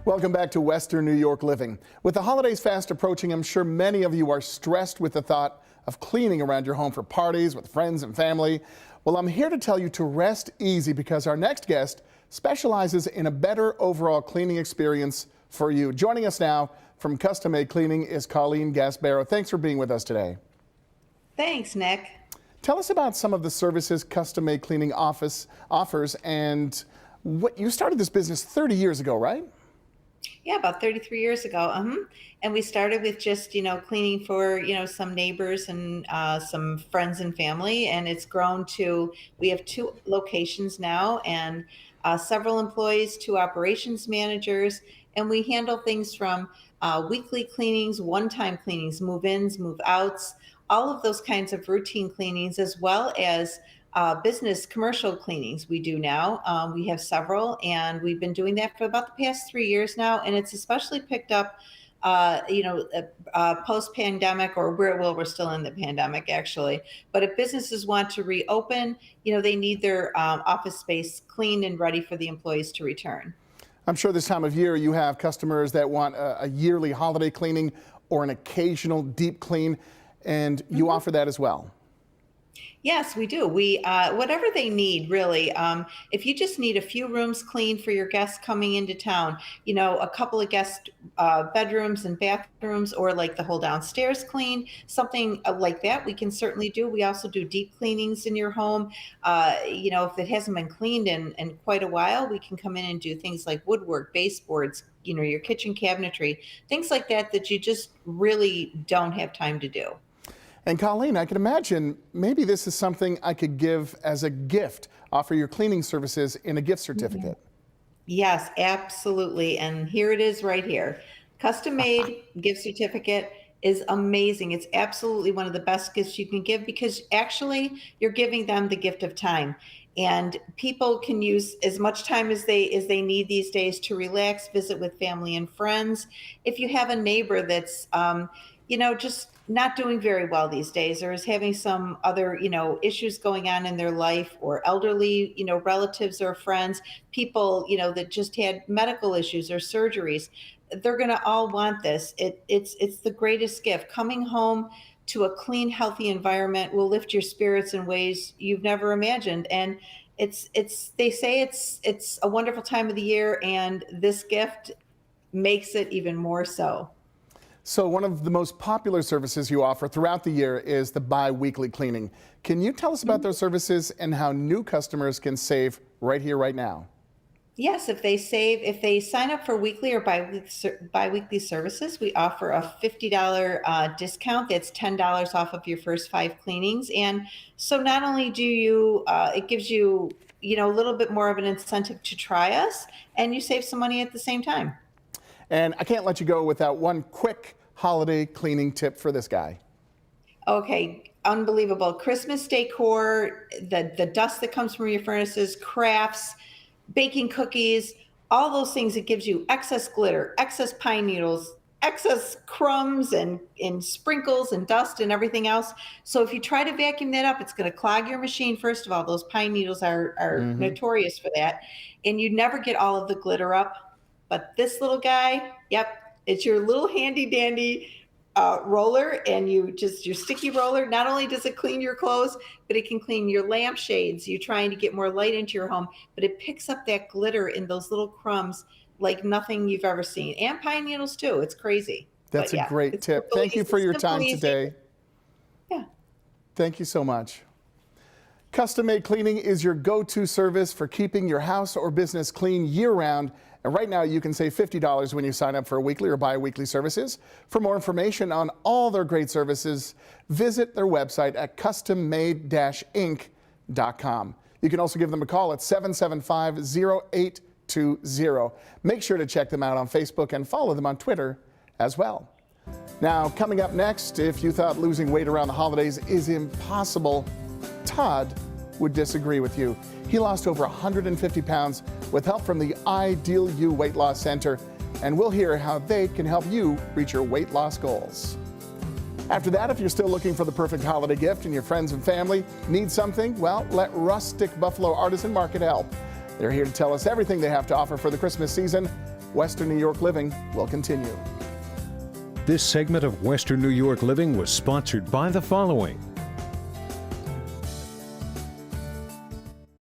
Welcome back to Western New York Living. With the holidays fast approaching, I'm sure many of you are stressed with the thought of cleaning around your home for parties with friends and family. Well, I'm here to tell you to rest easy because our next guest specializes in a better overall cleaning experience for you. Joining us now from Custom Maid Cleaning is Colleen Gasparo. Thanks for being with us today. Thanks, Nick. Tell us about some of the services Custom Maid Cleaning offers and what you started this business 30 years ago, right? Yeah, about 33 years ago. And we started with just, cleaning for, some neighbors and some friends and family. And it's grown to, we have 2 locations now and several employees, 2 operations managers. And we handle things from weekly cleanings, one-time cleanings, move-ins, move-outs, all of those kinds of routine cleanings, as well as business commercial cleanings we do now. We have several, and we've been doing that for about the past 3 years now. And it's especially picked up, post-pandemic, or we're still in the pandemic actually. But if businesses want to reopen, they need their office space cleaned and ready for the employees to return. I'm sure this time of year you have customers that want a yearly holiday cleaning or an occasional deep clean, and you offer that as well. Yes, we do. We whatever they need, really. If you just need a few rooms cleaned for your guests coming into town, a couple of guest bedrooms and bathrooms, or like the whole downstairs clean, something like that, we can certainly do. We also do deep cleanings in your home. If it hasn't been cleaned in quite a while, we can come in and do things like woodwork, baseboards, your kitchen cabinetry, things like that that you just really don't have time to do. And Colleen, I can imagine maybe this is something I could give as a gift, offer your cleaning services in a gift certificate. Yes, absolutely. And here it is right here. Custom Made gift certificate is amazing. It's absolutely one of the best gifts you can give because actually you're giving them the gift of time. And people can use as much time as they need these days to relax, visit with family and friends. If you have a neighbor that's just not doing very well these days, or is having some other, issues going on in their life, or elderly, relatives or friends, people, that just had medical issues or surgeries, they're going to all want this. It's the greatest gift. Coming home to a clean, healthy environment will lift your spirits in ways you've never imagined. And they say it's a wonderful time of the year, and this gift makes it even more so. So one of the most popular services you offer throughout the year is the BiWeekly Cleaning. Can you tell us about those services and how new customers can save right here, right now? Yes, if they sign up for weekly or biweekly services, we offer a $50 discount. That's $10 off of your first 5 cleanings. And so not only do you, it gives you, a little bit more of an incentive to try us, and you save some money at the same time. And I can't let you go without one quick holiday cleaning tip for this guy. Okay, unbelievable. Christmas decor, the dust that comes from your furnaces, crafts, baking cookies, all those things. It gives you excess glitter, excess pine needles, excess crumbs and sprinkles and dust and everything else. So if you try to vacuum that up, it's going to clog your machine. First of all, those pine needles are notorious for that. And you never get all of the glitter up. But this little guy, yep, it's your little handy dandy roller, and your sticky roller. Not only does it clean your clothes, but it can clean your lampshades. You're trying to get more light into your home, but it picks up that glitter in those little crumbs like nothing you've ever seen. And pine needles too. It's crazy. That's a great tip. Thank you for your time today. Yeah. Thank you so much. Custom Maid Cleaning is your go-to service for keeping your house or business clean year-round. And right now you can save $50 when you sign up for weekly or bi-weekly services. For more information on all their great services, visit their website at custommaid-inc.com. You can also give them a call at 775-0820. Make sure to check them out on Facebook and follow them on Twitter as well. Now, coming up next, if you thought losing weight around the holidays is impossible, Todd would disagree with you. He lost over 150 pounds with help from the Ideal You Weight Loss Center, and we'll hear how they can help you reach your weight loss goals. After that, if you're still looking for the perfect holiday gift and your friends and family need something, well, let Rustic Buffalo Artisan Market help. They're here to tell us everything they have to offer for the Christmas season. Western New York Living will continue. This segment of Western New York Living was sponsored by the following: